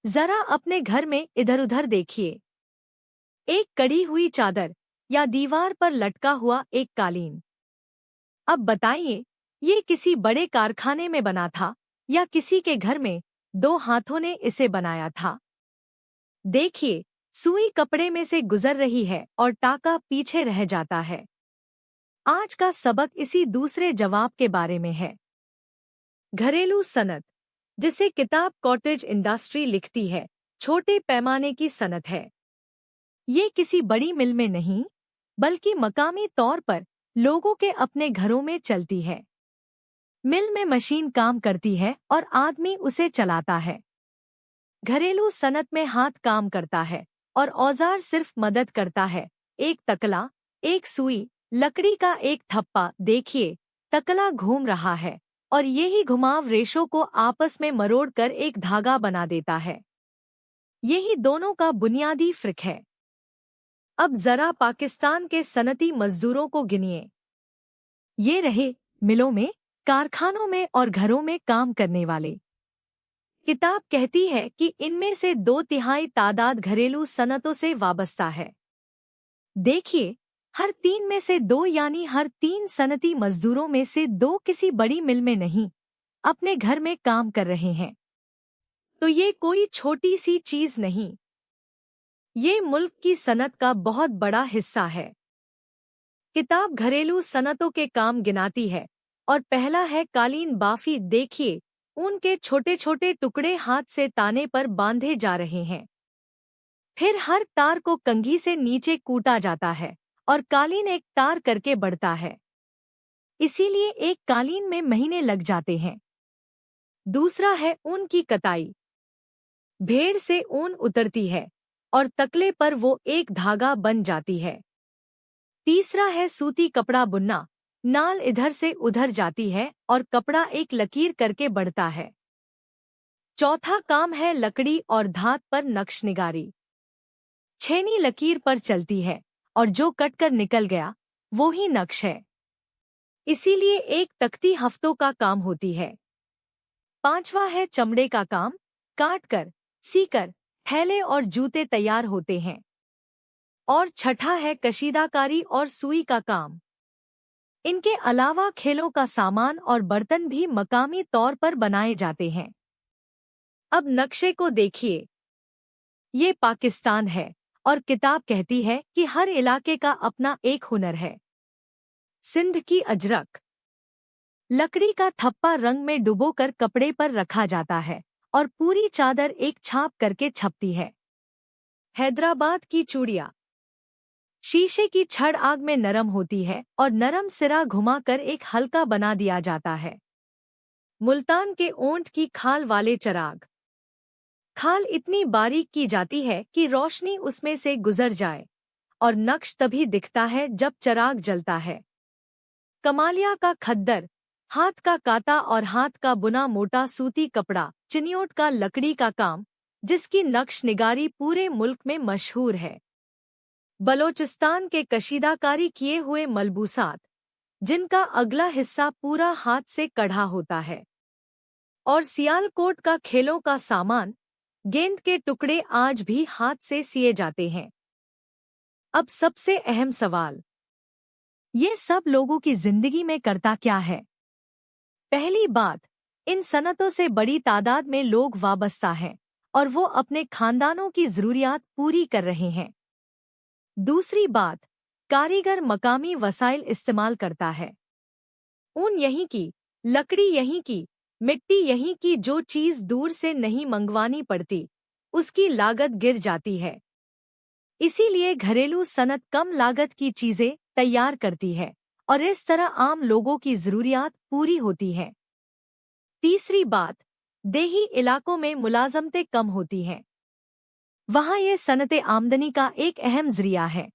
जरा अपने घर में इधर उधर देखिए। एक कड़ी हुई चादर या दीवार पर लटका हुआ एक कालीन। अब बताइए, ये किसी बड़े कारखाने में बना था या किसी के घर में दो हाथों ने इसे बनाया था? देखिए, सुई कपड़े में से गुजर रही है और टाका पीछे रह जाता है। आज का सबक इसी दूसरे जवाब के बारे में है। घरेलू सनत, जिसे किताब कॉटेज इंडस्ट्री लिखती है, छोटे पैमाने की सनत है। ये किसी बड़ी मिल में नहीं, बल्कि मकामी तौर पर लोगों के अपने घरों में चलती है। मिल में मशीन काम करती है और आदमी उसे चलाता है। घरेलू सनत में हाथ काम करता है और औजार सिर्फ मदद करता है। एक तकला, एक सुई, लकड़ी का एक थप्पा। देखिए, तकला घूम रहा है और यही घुमाव रेशों को आपस में मरोड़कर एक धागा बना देता है। यही दोनों का बुनियादी फ़र्क है। अब जरा पाकिस्तान के सनती मजदूरों को गिनिए। ये रहे मिलों में, कारखानों में और घरों में काम करने वाले। किताब कहती है कि इनमें से 2/3 तादाद घरेलू सनतों से वाबस्ता है। देखिए, हर 3 में से 2 यानी हर 3 सनती मजदूरों में से 2 किसी बड़ी मिल में नहीं, अपने घर में काम कर रहे हैं। तो ये कोई छोटी सी चीज नहीं, ये मुल्क की सनत का बहुत बड़ा हिस्सा है। किताब घरेलू सनतों के काम गिनाती है और पहला है कालीन बाफी। देखिए, ऊन के छोटे छोटे टुकड़े हाथ से ताने पर बांधे जा रहे हैं। फिर हर तार को कंघी से नीचे कूटा जाता है और कालीन एक तार करके बढ़ता है। इसीलिए एक कालीन में महीने लग जाते हैं। दूसरा है ऊन की कताई। भेड़ से ऊन उतरती है और तकले पर वो एक धागा बन जाती है। तीसरा है सूती कपड़ा बुनना। नाल इधर से उधर जाती है और कपड़ा एक लकीर करके बढ़ता है। चौथा काम है लकड़ी और धात पर नक्श निगारी। छेनी लकीर पर चलती है और जो कटकर निकल गया वो ही नक्श है। इसीलिए एक तख्ती हफ्तों का काम होती है। पांचवा है चमड़े का काम। काटकर, सीकर, थैले और जूते तैयार होते हैं। और छठा है कशीदाकारी और सुई का काम। इनके अलावा खेलों का सामान और बर्तन भी मकामी तौर पर बनाए जाते हैं। अब नक्शे को देखिए। ये पाकिस्तान है और किताब कहती है कि हर इलाके का अपना एक हुनर है। सिंध की अजरक। लकड़ी का थप्पा रंग में डुबोकर कपड़े पर रखा जाता है और पूरी चादर एक छाप करके छपती है। हैदराबाद की चूड़ियाँ। शीशे की छड़ आग में नरम होती है और नरम सिरा घुमाकर एक हल्का बना दिया जाता है। मुल्तान के ऊंट की खाल वाले चराग। खाल इतनी बारीक की जाती है कि रोशनी उसमें से गुजर जाए और नक्श तभी दिखता है जब चराग जलता है। कमालिया का खद्दर। हाथ का काता और हाथ का बुना मोटा सूती कपड़ा। चिनियोट का लकड़ी का काम, जिसकी नक्श निगारी पूरे मुल्क में मशहूर है। बलोचिस्तान के कशीदाकारी किए हुए मलबूसात, जिनका अगला हिस्सा पूरा हाथ से कढ़ा होता है। और सियालकोट का खेलों का सामान, गेंद के टुकड़े आज भी हाथ से सिए जाते हैं। अब सबसे अहम सवाल, ये सब लोगों की जिंदगी में करता क्या है? पहली बात, इन सनतों से बड़ी तादाद में लोग वाबस्ता हैं और वो अपने खानदानों की जरूरियात पूरी कर रहे हैं। दूसरी बात, कारीगर मकामी वसाइल इस्तेमाल करता है। ऊन यहीं की, लकड़ी यहीं की, मिट्टी यहीं की। जो चीज़ दूर से नहीं मंगवानी पड़ती, उसकी लागत गिर जाती है। इसीलिए घरेलू सनत कम लागत की चीज़ें तैयार करती है और इस तरह आम लोगों की ज़रूरियात पूरी होती हैं। तीसरी बात, देही इलाकों में मुलाजमतें कम होती हैं। वहाँ ये सनतें आमदनी का एक अहम जरिया है।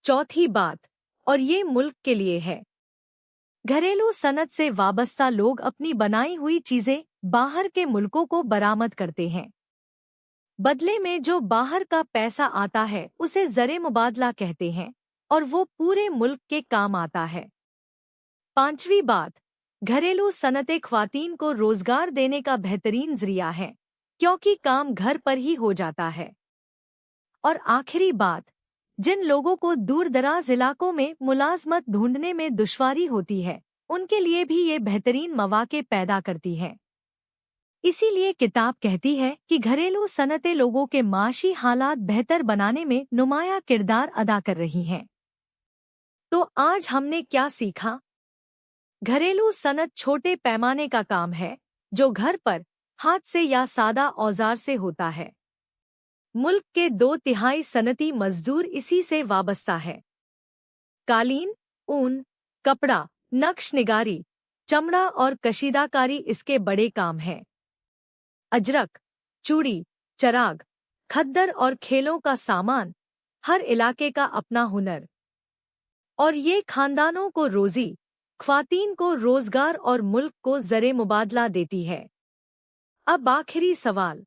चौथी बात, और ये मुल्क के लिए है, घरेलू सनत से वाबस्ता लोग अपनी बनाई हुई चीजें बाहर के मुल्कों को बरामद करते हैं। बदले में जो बाहर का पैसा आता है उसे ज़रे मुबादला कहते हैं और वो पूरे मुल्क के काम आता है। पांचवी बात, घरेलू सनतें ख्वातीन को रोजगार देने का बेहतरीन जरिया है। क्योंकि काम घर पर ही हो जाता है। और आखिरी बात, जिन लोगों को दूर दराज इलाकों में मुलाजमत ढूंढने में दुश्वारी होती है, उनके लिए भी ये बेहतरीन मौके पैदा करती है। इसीलिए किताब कहती है कि घरेलू सनतें लोगों के माशी हालात बेहतर बनाने में नुमाया किरदार अदा कर रही हैं। तो आज हमने क्या सीखा? घरेलू सनत छोटे पैमाने का काम है जो घर पर हाथ से या सादा औजार से होता है। मुल्क के 2/3 सनती मजदूर इसी से वाबस्ता है। कालीन, ऊन, कपड़ा, नक्श निगारी, चमड़ा और कशीदाकारी इसके बड़े काम हैं। अजरक, चूड़ी, चराग, खद्दर और खेलों का सामान, हर इलाके का अपना हुनर। और ये खानदानों को रोजी, ख्वातीन को रोजगार और मुल्क को ज़रे मुबादला देती है। अब आखिरी सवाल,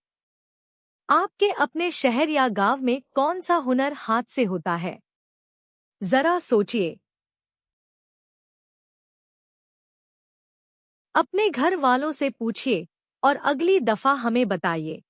आपके अपने शहर या गांव में कौन सा हुनर हाथ से होता है? जरा सोचिए। अपने घर वालों से पूछिए और अगली दफा हमें बताइए।